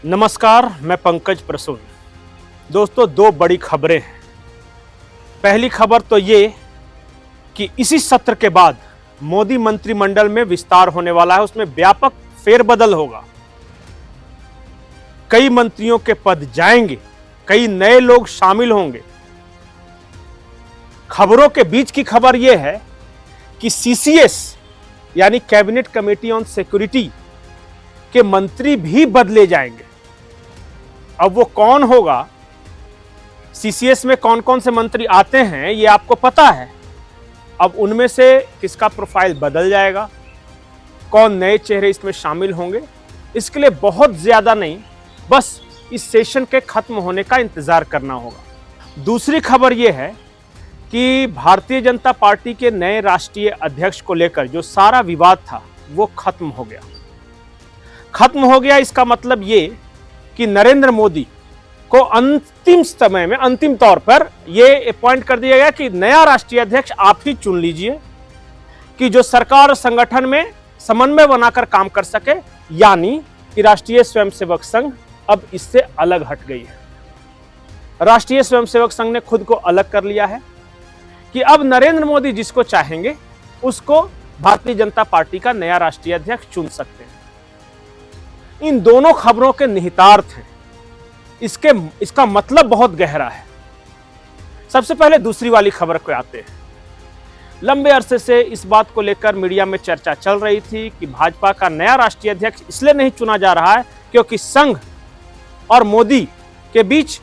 नमस्कार, मैं पंकज प्रसून। दोस्तों, दो बड़ी खबरें हैं। पहली खबर तो ये कि इसी सत्र के बाद मोदी मंत्रिमंडल में विस्तार होने वाला है, उसमें व्यापक फेरबदल होगा। कई मंत्रियों के पद जाएंगे, कई नए लोग शामिल होंगे। खबरों के बीच की खबर यह है कि सीसीएस यानी कैबिनेट कमेटी ऑन सिक्योरिटी के मंत्री भी बदले जाएंगे। अब वो कौन होगा, सीसीएस में कौन कौन से मंत्री आते हैं ये आपको पता है। अब उनमें से किसका प्रोफाइल बदल जाएगा, कौन नए चेहरे इसमें शामिल होंगे, इसके लिए बहुत ज्यादा नहीं, बस इस सेशन के खत्म होने का इंतजार करना होगा। दूसरी खबर यह है कि भारतीय जनता पार्टी के नए राष्ट्रीय अध्यक्ष को लेकर जो सारा विवाद था वो खत्म हो गया। इसका मतलब ये कि नरेंद्र मोदी को अंतिम समय में, अंतिम तौर पर यह अपॉइंट कर दिया गया कि नया राष्ट्रीय अध्यक्ष आप ही चुन लीजिए कि जो सरकार और संगठन में समन्वय बनाकर काम कर सके, यानी कि राष्ट्रीय स्वयंसेवक संघ अब इससे अलग हट गई है। राष्ट्रीय स्वयंसेवक संघ ने खुद को अलग कर लिया है कि अब नरेंद्र मोदी जिसको चाहेंगे उसको भारतीय जनता पार्टी का नया राष्ट्रीय अध्यक्ष चुन सकते हैं। इन दोनों खबरों के निहितार्थ हैं, इसका मतलब बहुत गहरा है। सबसे पहले दूसरी वाली खबर को आते हैं। लंबे अरसे से इस बात को लेकर मीडिया में चर्चा चल रही थी कि भाजपा का नया राष्ट्रीय अध्यक्ष इसलिए नहीं चुना जा रहा है क्योंकि संघ और मोदी के बीच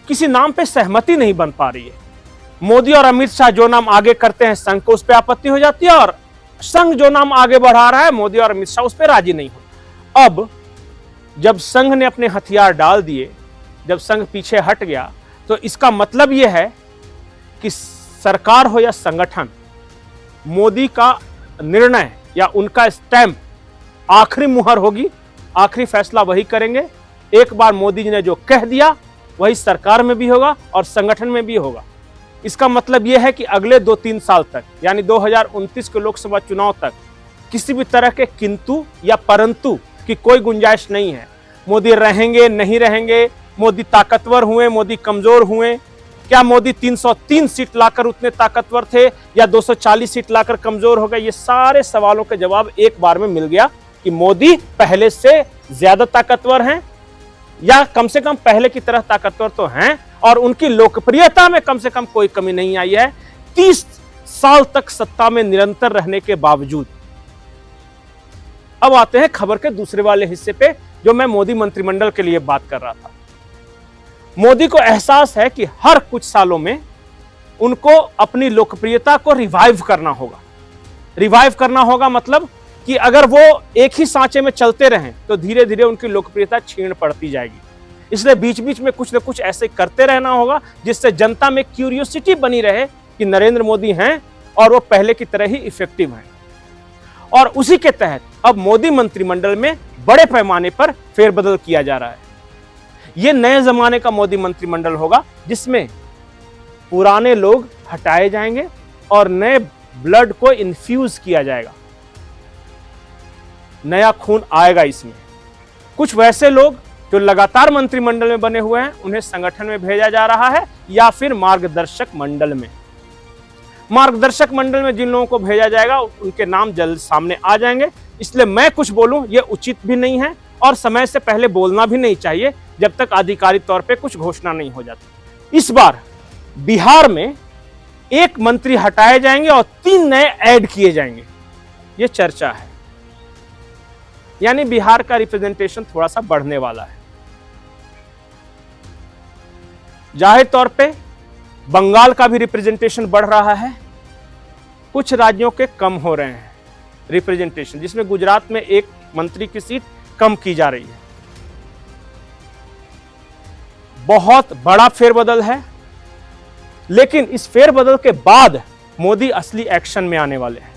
किसी नाम पे सहमति नहीं बन पा रही है। मोदी और अमित शाह जो नाम आगे करते हैं, संघ को उस पर आपत्ति हो जाती है, और संघ जो नाम आगे बढ़ा रहा है, मोदी और अमित शाह उस पर राजी नहीं होते। अब जब संघ ने अपने हथियार डाल दिए, जब संघ पीछे हट गया, तो इसका मतलब यह है कि सरकार हो या संगठन, मोदी का निर्णय या उनका स्टैंप आखिरी मुहर होगी, आखिरी फैसला वही करेंगे। एक बार मोदी जी ने जो कह दिया वही सरकार में भी होगा और संगठन में भी होगा। इसका मतलब यह है कि अगले 2-3 साल तक, यानी 2029 के लोकसभा चुनाव तक, किसी भी तरह के किंतु या परंतु की कोई गुंजाइश नहीं है। मोदी रहेंगे, नहीं रहेंगे, मोदी ताकतवर हुए, मोदी कमजोर हुए, क्या मोदी 303 सीट लाकर उतने ताकतवर थे या 240 सीट लाकर कमजोर हो गए, ये सारे सवालों के जवाब एक बार में मिल गया कि मोदी पहले से ज्यादा ताकतवर हैं, या कम से कम पहले की तरह ताकतवर तो हैं, और उनकी लोकप्रियता में कम से कम कोई कमी नहीं आई है 30 साल तक सत्ता में निरंतर रहने के बावजूद। अब आते हैं खबर के दूसरे वाले हिस्से पे, जो मैं मोदी मंत्रिमंडल के लिए बात कर रहा था। मोदी को एहसास है कि हर कुछ सालों में उनको अपनी लोकप्रियता को रिवाइव करना होगा। रिवाइव करना होगा मतलब कि अगर वो एक ही सांचे में चलते रहें तो धीरे धीरे उनकी लोकप्रियता क्षीण पड़ती जाएगी। इसलिए बीच बीच में कुछ न कुछ ऐसे करते रहना होगा जिससे जनता में क्यूरियोसिटी बनी रहे कि नरेंद्र मोदी हैं और वो पहले की तरह ही इफेक्टिव हैं। और उसी के तहत अब मोदी मंत्रिमंडल में बड़े पैमाने पर फेरबदल किया जा रहा है। यह नए जमाने का मोदी मंत्रिमंडल होगा जिसमें पुराने लोग हटाए जाएंगे और नए ब्लड को इन्फ्यूज किया जाएगा, नया खून आएगा इसमें। कुछ वैसे लोग जो लगातार मंत्रिमंडल में बने हुए हैं उन्हें संगठन में भेजा जा रहा है, या फिर मार्गदर्शक मंडल में। मार्गदर्शक मंडल में जिन लोगों को भेजा जाएगा उनके नाम जल्द सामने आ जाएंगे। इसलिए मैं कुछ बोलूं यह उचित भी नहीं है और समय से पहले बोलना भी नहीं चाहिए जब तक आधिकारिक तौर पे कुछ घोषणा नहीं हो जाती। इस बार बिहार में 1 मंत्री हटाए जाएंगे और 3 नए ऐड किए जाएंगे, यह चर्चा है। यानी बिहार का रिप्रेजेंटेशन थोड़ा सा बढ़ने वाला है। जाहिर तौर पे बंगाल का भी रिप्रेजेंटेशन बढ़ रहा है, कुछ राज्यों के कम हो रहे हैं रिप्रेजेंटेशन, जिसमें गुजरात में 1 मंत्री की सीट कम की जा रही है। बहुत बड़ा फेरबदल है, लेकिन इस फेरबदल के बाद मोदी असली एक्शन में आने वाले हैं।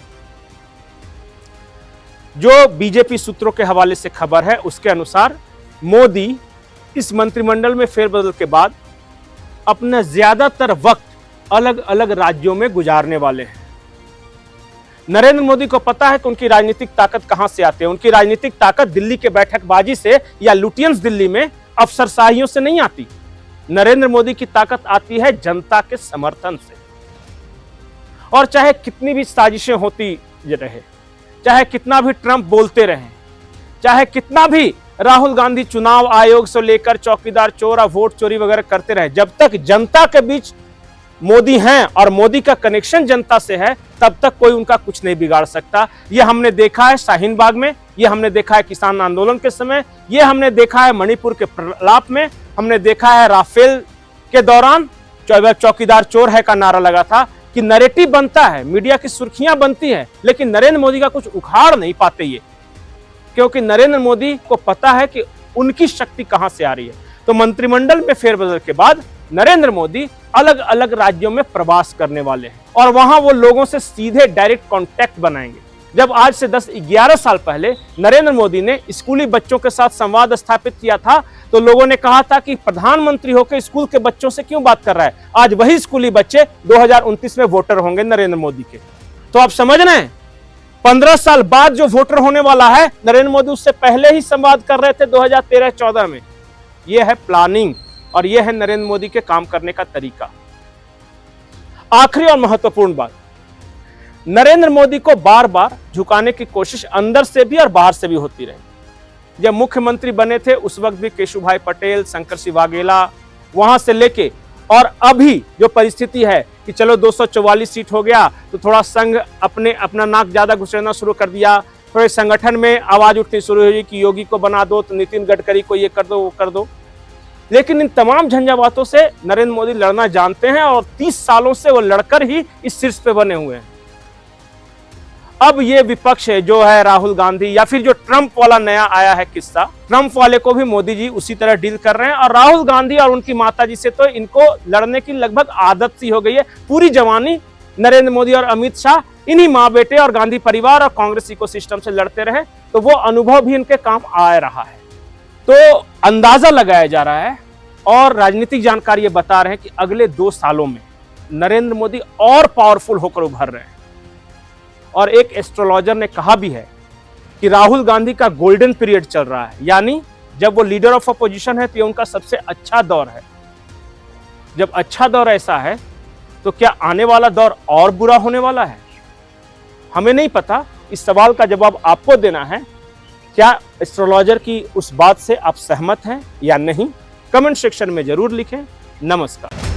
जो बीजेपी सूत्रों के हवाले से खबर है उसके अनुसार मोदी इस मंत्रिमंडल में फेरबदल के बाद अपना ज्यादातर वक्त अलग अलग राज्यों में गुजारने वाले हैं। नरेंद्र मोदी को पता है कि उनकी राजनीतिक ताकत कहां से आती है। उनकी राजनीतिक ताकत दिल्ली के बैठकबाजी से या लुटियंस दिल्ली में अफसरशाहियों से नहीं आती। नरेंद्र मोदी की ताकत आती है जनता के समर्थन से। और चाहे कितनी भी साजिशें होती रहे, चाहे कितना भी ट्रंप बोलते रहे, चाहे कितना भी राहुल गांधी चुनाव आयोग से लेकर चौकीदार चोर और वोट चोरी वगैरह करते रहे, जब तक जनता के बीच मोदी हैं और मोदी का कनेक्शन जनता से है, तब तक कोई उनका कुछ नहीं बिगाड़ सकता। ये हमने देखा है शाहीन बाग में, ये हमने देखा है किसान आंदोलन के समय, ये हमने देखा है मणिपुर के प्रलाप में, हमने देखा है राफेल के दौरान चौकीदार चोर है का नारा लगा था कि नैरेटिव बनता है, मीडिया की सुर्खियां बनती हैं, लेकिन नरेंद्र मोदी का कुछ उखाड़ नहीं पाते ये, क्योंकि नरेंद्र मोदी को पता है कि उनकी शक्ति कहां से आ रही है। तो मंत्रिमंडल में फेरबदल के बाद नरेंद्र मोदी अलग अलग राज्यों में प्रवास करने वाले हैं और वहां वो लोगों से सीधे डायरेक्ट कांटेक्ट बनाएंगे। जब आज से 10-11 साल पहले नरेंद्र मोदी ने स्कूली बच्चों के साथ संवाद स्थापित किया था, तो लोगों ने कहा था कि प्रधानमंत्री होकर स्कूल के बच्चों से क्यों बात कर रहा है। आज वही स्कूली बच्चे 2029 में वोटर होंगे नरेंद्र मोदी के। तो आप समझ रहे हैं, 15 साल बाद जो वोटर होने वाला है, नरेंद्र मोदी उससे पहले ही संवाद कर रहे थे 2013-14 में। यह है प्लानिंग और यह है नरेंद्र मोदी के काम करने का तरीका। आखिरी और महत्वपूर्ण बात, नरेंद्र मोदी को बार बार झुकाने की कोशिश अंदर से भी और बाहर से भी होती रही। जब मुख्यमंत्री बने थे उस वक्त भी केशुभाई पटेल, शंकर सिंह वाघेला, वहां से लेके और अभी जो परिस्थिति है कि चलो 244 सीट हो गया तो थोड़ा संघ अपना नाक ज्यादा घुसेड़ना शुरू कर दिया, थोड़े संगठन में आवाज उठनी शुरू हुई कि योगी को बना दो, तो नितिन गडकरी को ये कर दो, वो कर दो। लेकिन इन तमाम झंझावातों से नरेंद्र मोदी लड़ना जानते हैं और 30 सालों से वो लड़कर ही इस शीर्ष पे बने हुए हैं। अब ये विपक्ष है जो है राहुल गांधी या फिर जो ट्रंप वाला नया आया है किस्सा, ट्रंप वाले को भी मोदी जी उसी तरह डील कर रहे हैं और राहुल गांधी और उनकी माता जी से तो इनको लड़ने की लगभग आदत सी हो गई है। पूरी जवानी नरेंद्र मोदी और अमित शाह इन्हीं माँ बेटे और गांधी परिवार और कांग्रेस इकोसिस्टम से लड़ते रहे, तो वो अनुभव भी इनके काम आ रहा है। तो अंदाजा लगाया जा रहा है और राजनीतिक जानकारी ये बता रहे हैं कि अगले 2 सालों में नरेंद्र मोदी और पावरफुल होकर उभर रहे हैं। और एक एस्ट्रोलॉजर ने कहा भी है कि राहुल गांधी का गोल्डन पीरियड चल रहा है, यानी जब वो लीडर ऑफ अपोजिशन है तो ये उनका सबसे अच्छा दौर है। जब अच्छा दौर ऐसा है तो क्या आने वाला दौर और बुरा होने वाला है? हमें नहीं पता। इस सवाल का जवाब आपको देना है। क्या एस्ट्रोलॉजर की उस बात से आप सहमत हैं या नहीं? कमेंट सेक्शन में जरूर लिखें। नमस्कार।